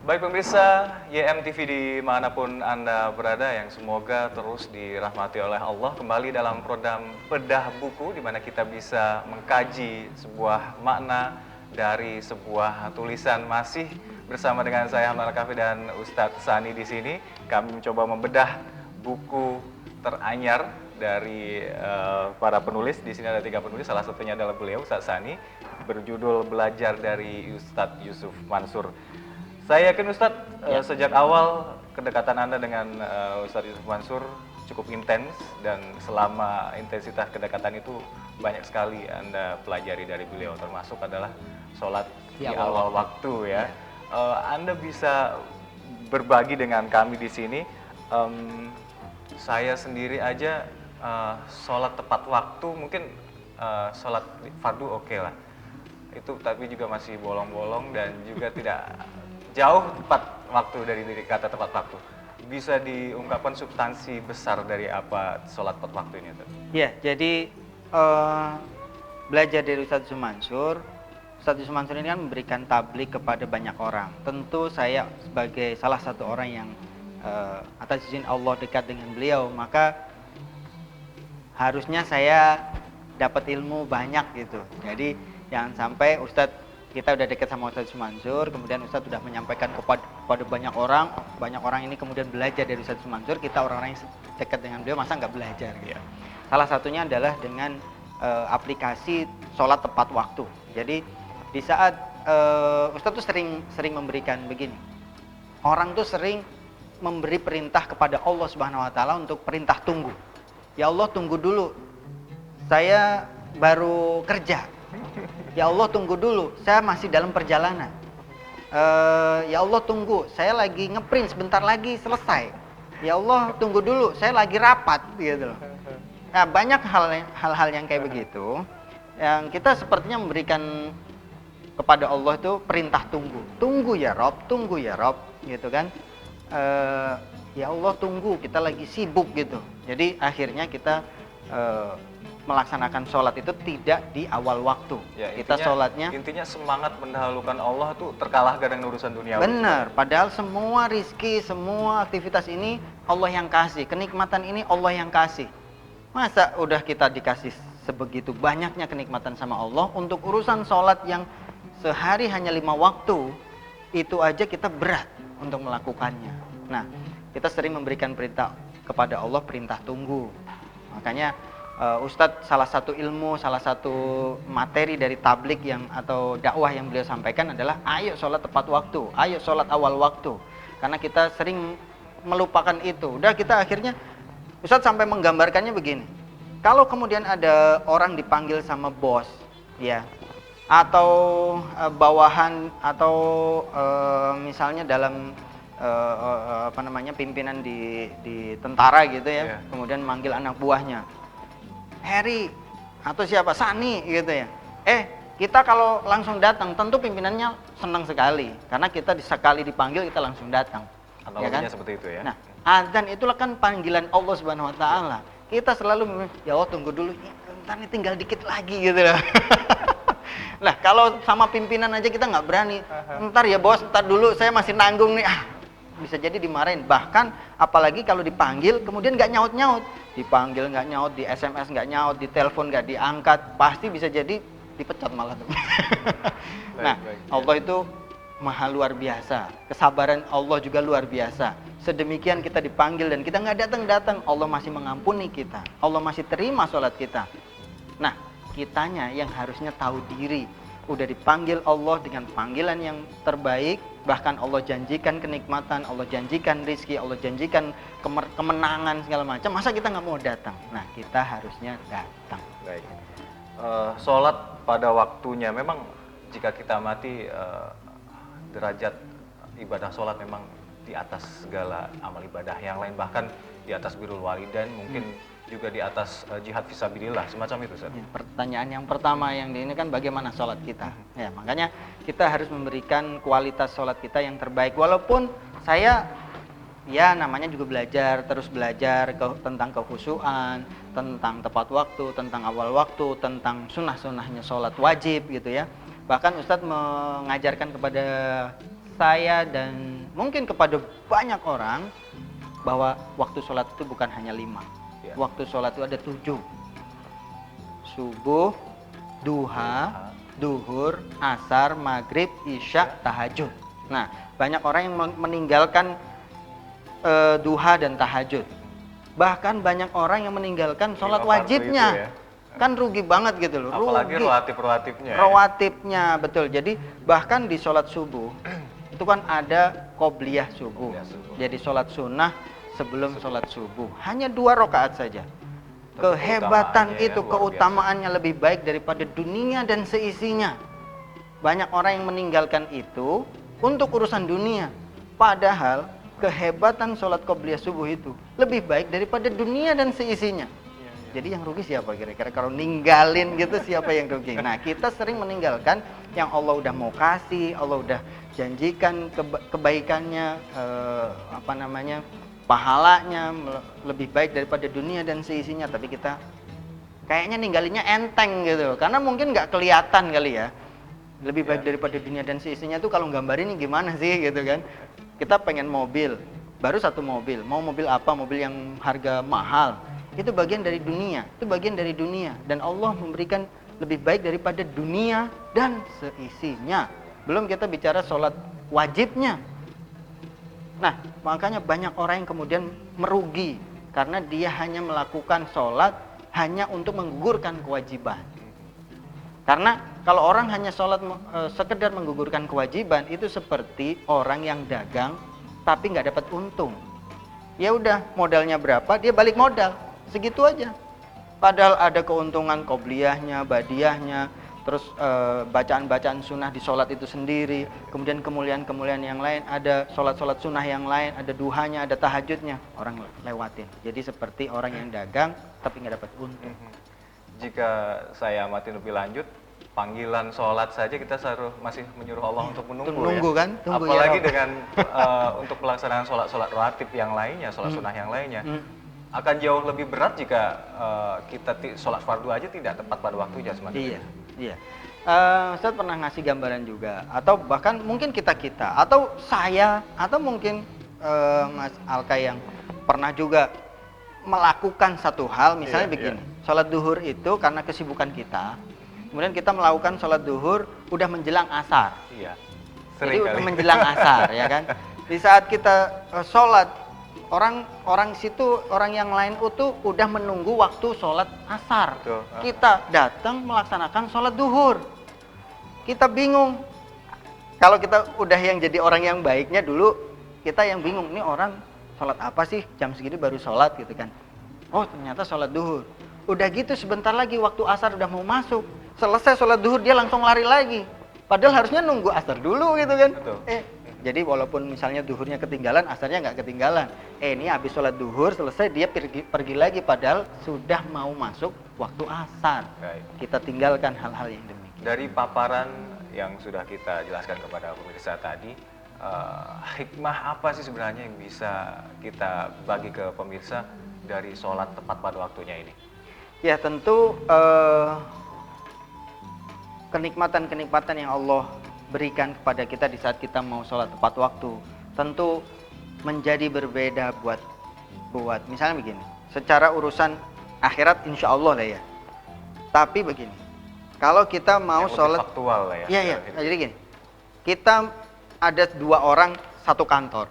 Baik pemirsa YMTV dimanapun Anda berada, yang semoga terus dirahmati oleh Allah, kembali dalam program Bedah Buku, di mana kita bisa mengkaji sebuah makna dari sebuah tulisan. Masih bersama dengan saya Hamdan Al-Kafi dan Ustadz Sani di sini. Kami mencoba membedah buku teranyar dari para penulis. Di sini ada 3 penulis, salah satunya adalah beliau Ustadz Sani, berjudul Belajar dari Ustadz Yusuf Mansur. Saya yakin Ustadz, sejak awal kedekatan Anda dengan Ustadz Yusuf Mansur cukup intens, dan selama intensitas kedekatan itu banyak sekali Anda pelajari dari beliau, termasuk adalah sholat di awal waktu ya. Anda bisa berbagi dengan kami di sini. Saya sendiri aja sholat tepat waktu mungkin sholat fardu oke lah. Itu tapi juga masih bolong-bolong dan juga tidak jauh tepat waktu dari kata tepat waktu. Bisa diungkapkan substansi besar dari apa sholat tepat waktu ini? Ya, jadi belajar dari Ustadz Yusuf Mansur. Ustadz Yusuf Mansur ini kan memberikan tablik kepada banyak orang. Tentu saya sebagai salah satu orang yang atas izin Allah dekat dengan beliau, maka harusnya saya dapat ilmu banyak gitu. Jadi jangan sampai kita udah dekat sama Ustadz Yusuf Mansur, kemudian Ustadz sudah menyampaikan kepada banyak orang ini kemudian belajar dari Ustadz Yusuf Mansur, kita orang-orang yang dekat dengan beliau masa nggak belajar gitu. Salah satunya adalah dengan aplikasi sholat tepat waktu. Jadi di saat Ustadz tuh sering memberikan begini, orang tuh sering memberi perintah kepada Allah Subhanahu Wa Taala untuk perintah tunggu. Ya Allah, tunggu dulu, saya baru kerja. Ya Allah, tunggu dulu, saya masih dalam perjalanan. Ya Allah, tunggu, saya lagi ngeprint, sebentar lagi selesai. Ya Allah, tunggu dulu, saya lagi rapat gitu loh. Nah, banyak hal-hal yang kayak begitu yang kita sepertinya memberikan kepada Allah itu perintah tunggu. Tunggu ya Rob, tunggu ya Rob, gitu kan. Ya Allah, tunggu, kita lagi sibuk gitu. Jadi akhirnya kita melaksanakan sholat itu tidak di awal waktu. Ya, kita sholatnya intinya semangat mendahulukan Allah itu terkalahkan dengan urusan dunia. Benar, padahal semua rizki, semua aktivitas ini Allah yang kasih, kenikmatan ini Allah yang kasih. Masa udah kita dikasih sebegitu banyaknya kenikmatan sama Allah, untuk urusan sholat yang sehari hanya 5 waktu, itu aja kita berat untuk melakukannya. Nah, kita sering memberikan perintah kepada Allah, perintah tunggu. Makanya Ustadz salah satu ilmu, salah satu materi dari tablik atau dakwah yang beliau sampaikan adalah ayo sholat tepat waktu, ayo sholat awal waktu. Karena kita sering melupakan itu. Udah kita akhirnya, Ustadz sampai menggambarkannya begini. Kalau kemudian ada orang dipanggil sama bos, ya, atau bawahan, atau misalnya dalam pimpinan di tentara gitu ya, kemudian manggil anak buahnya, Harry atau siapa, Sani gitu ya. Kita kalau langsung datang, tentu pimpinannya senang sekali karena kita sekali dipanggil kita langsung datang. Ya kan? Seperti itu ya. Nah, azan itulah kan panggilan Allah Subhanahu Wa Taala. Kita selalu ya Allah, tunggu dulu, ntar nih tinggal dikit lagi gitu loh. Nah, kalau sama pimpinan aja kita nggak berani. Ntar ya bos, ntar dulu saya masih nanggung nih. Bisa jadi dimarahin. Bahkan apalagi kalau dipanggil kemudian nggak nyaut-nyaut, dipanggil nggak nyaut, di SMS nggak nyaut, di telepon nggak diangkat, pasti bisa jadi dipecat malah tuh. Nah, Allah itu maha luar biasa, kesabaran Allah juga luar biasa. Sedemikian kita dipanggil dan kita nggak datang, Allah masih mengampuni kita, Allah masih terima sholat kita. Nah, kitanya yang harusnya tahu diri, udah dipanggil Allah dengan panggilan yang terbaik, bahkan Allah janjikan kenikmatan, Allah janjikan rizki, Allah janjikan kemenangan segala macam, masa kita nggak mau datang? Nah, kita harusnya datang. Baik. Sholat pada waktunya, memang jika kita amati derajat ibadah sholat memang di atas segala amal ibadah yang lain, bahkan di atas birrul walidain, mungkin juga di atas jihad fisabilillah, semacam itu Ustaz. Ya, pertanyaan yang pertama yang ini kan bagaimana sholat kita. Ya, makanya kita harus memberikan kualitas sholat kita yang terbaik. Walaupun saya ya namanya juga belajar, terus belajar tentang kekhusyuan, tentang tepat waktu, tentang awal waktu, tentang sunnah-sunnahnya sholat wajib gitu ya. Bahkan Ustadz mengajarkan kepada saya dan mungkin kepada banyak orang bahwa waktu sholat itu bukan hanya 5. Ya. Waktu sholat itu ada 7. Subuh, duha, duhur, asar, maghrib, isya, tahajud. Nah, banyak orang yang meninggalkan duha dan tahajud. Bahkan banyak orang yang meninggalkan sholat 5 fardu wajibnya. itu ya. Kan rugi banget gitu loh. Apalagi Rugi. rawatib-rawatibnya. Ya. Rawatibnya, betul. Jadi bahkan di sholat subuh itu kan ada qobliyah subuh. Qobliyah subuh. Jadi sholat sunnah sebelum sholat subuh. Hanya 2 rakaat saja. Kehebatan keutamaannya itu, ya, luar keutamaannya lebih baik daripada dunia dan seisinya. Banyak orang yang meninggalkan itu untuk urusan dunia. Padahal kehebatan sholat qobliyah subuh itu lebih baik daripada dunia dan seisinya. Jadi yang rugi siapa kira-kira? Kalau ninggalin gitu siapa yang rugi? Nah, kita sering meninggalkan yang Allah udah mau kasih, Allah udah janjikan kebaikannya, pahalanya lebih baik daripada dunia dan seisinya. Tapi kita kayaknya ninggalinnya enteng gitu, karena mungkin nggak kelihatan kali ya. Lebih baik daripada dunia dan seisinya tuh kalau gambarin ini gimana sih gitu kan? Kita pengen mobil, baru 1 mobil. Mau mobil apa? Mobil yang harga mahal. Itu bagian dari dunia, itu bagian dari dunia, dan Allah memberikan lebih baik daripada dunia dan seisinya. Belum kita bicara sholat wajibnya. Nah, makanya banyak orang yang kemudian merugi karena dia hanya melakukan sholat hanya untuk menggugurkan kewajiban. Karena kalau orang hanya sholat sekedar menggugurkan kewajiban, itu seperti orang yang dagang tapi nggak dapat untung. Ya udah, modalnya berapa, dia balik modal. Segitu aja. Padahal ada keuntungan qobliyahnya, badiyahnya, terus bacaan-bacaan sunnah di sholat itu sendiri, kemudian kemuliaan-kemuliaan yang lain, ada sholat-sholat sunnah yang lain, ada duhanya, ada tahajudnya, orang lewatin. Jadi seperti orang yang dagang tapi nggak dapat untung. Jika saya amatin lebih lanjut, panggilan sholat saja kita masih menyuruh Allah untuk menunggu ya. Kan? Tunggu apalagi ya, dengan untuk pelaksanaan sholat-sholat rawatib yang lainnya, sholat sunnah yang lainnya. Akan jauh lebih berat jika kita sholat fardu aja tidak tepat pada waktunya sebenarnya. Iya. Ustaz pernah ngasih gambaran juga, atau bahkan mungkin kita atau saya, atau mungkin Mas Alka yang pernah juga melakukan satu hal, misalnya begini. Sholat duhur itu karena kesibukan kita, kemudian kita melakukan sholat duhur udah menjelang asar. Iya. Jadi udah menjelang asar, ya kan? Di saat kita sholat, orang situ, orang yang lain itu udah menunggu waktu sholat asar. Betul. Kita datang melaksanakan sholat duhur. Kita bingung. Kalau kita udah yang jadi orang yang baiknya dulu, kita yang bingung, ini orang sholat apa sih jam segini baru sholat gitu kan. Oh ternyata sholat duhur. Udah gitu sebentar lagi waktu asar udah mau masuk. Selesai sholat duhur dia langsung lari lagi. Padahal harusnya nunggu asar dulu gitu kan. Betul. Jadi walaupun misalnya duhurnya ketinggalan, asarnya nggak ketinggalan. Ini habis sholat duhur selesai dia pergi lagi, padahal sudah mau masuk waktu asar. Baik. Kita tinggalkan hal-hal yang demikian. Dari paparan yang sudah kita jelaskan kepada pemirsa tadi, hikmah apa sih sebenarnya yang bisa kita bagi ke pemirsa dari sholat tepat pada waktunya ini? Ya tentu kenikmatan-kenikmatan yang Allah berikan kepada kita di saat kita mau sholat tepat waktu tentu menjadi berbeda buat misalnya begini, secara urusan akhirat insya Allah lah ya. Tapi begini, kalau kita mau yang sholat faktual lah ya. Iya. Jadi gini, kita ada 2 orang satu kantor,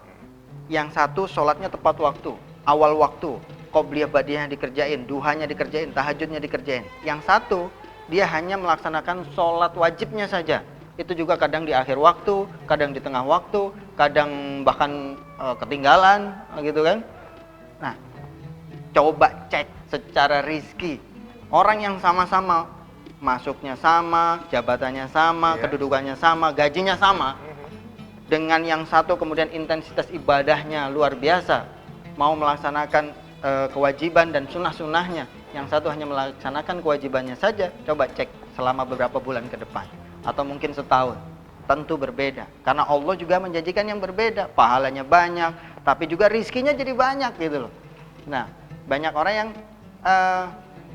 yang satu sholatnya tepat waktu, awal waktu, qobliyah badiyah dikerjain, duhanya dikerjain, tahajudnya dikerjain. Yang satu dia hanya melaksanakan sholat wajibnya saja. Itu juga kadang di akhir waktu, kadang di tengah waktu, kadang bahkan ketinggalan gitu kan. Nah, coba cek secara rizki. Orang yang sama-sama masuknya sama, jabatannya sama, kedudukannya sama, gajinya sama. Dengan yang satu kemudian intensitas ibadahnya luar biasa, mau melaksanakan kewajiban dan sunnah-sunnahnya. Yang satu hanya melaksanakan kewajibannya saja. Coba cek selama beberapa bulan ke depan, atau mungkin setahun, tentu berbeda. Karena Allah juga menjanjikan yang berbeda, pahalanya banyak, tapi juga rizkinya jadi banyak gitu loh. Nah, banyak orang yang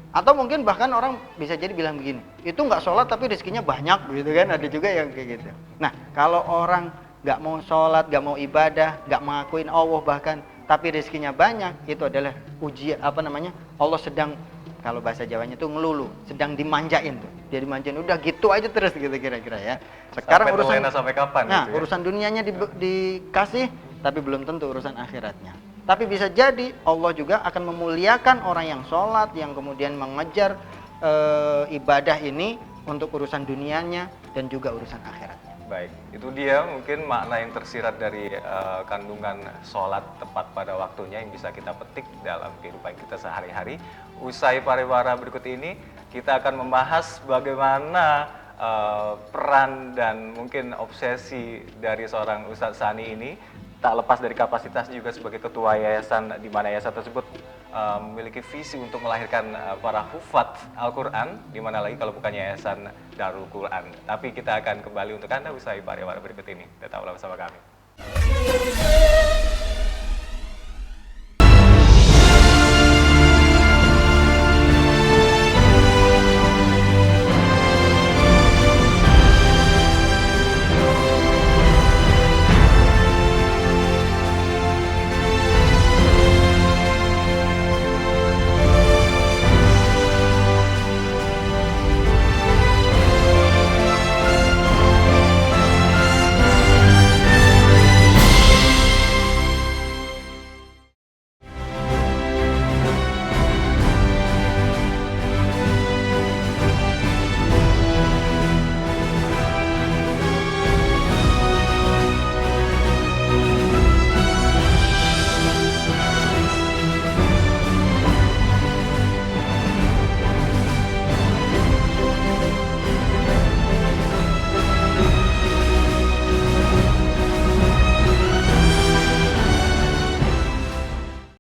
atau mungkin bahkan orang bisa jadi bilang begini, itu nggak sholat tapi rizkinya banyak gitu kan, ada juga yang kayak gitu. Nah, kalau orang nggak mau sholat, nggak mau ibadah, nggak mengakuin Allah bahkan, tapi rezekinya banyak, itu adalah ujian, Allah sedang, kalau bahasa Jawanya itu ngelulu, sedang dimanjain tuh. Dia dimanjain, udah gitu aja terus gitu kira-kira ya. Sekarang sampai urusan terlena sampai kapan nah, gitu ya? urusan dunianya dikasih, tapi belum tentu urusan akhiratnya. Tapi bisa jadi Allah juga akan memuliakan orang yang sholat, yang kemudian mengejar ibadah ini untuk urusan dunianya dan juga urusan akhiratnya. Baik, itu dia mungkin makna yang tersirat dari kandungan sholat tepat pada waktunya yang bisa kita petik dalam kehidupan kita sehari-hari. Usai pariwara berikut ini, kita akan membahas bagaimana peran dan mungkin obsesi dari seorang Ustadz Sani ini, tak lepas dari kapasitas juga sebagai ketua yayasan, di mana yayasan tersebut memiliki visi untuk melahirkan para hufat Al-Quran, di mana lagi kalau bukan yayasan Darul Quran. Tapi kita akan kembali untuk Anda usai pariwara berikut ini. Tetaplah bersama kami.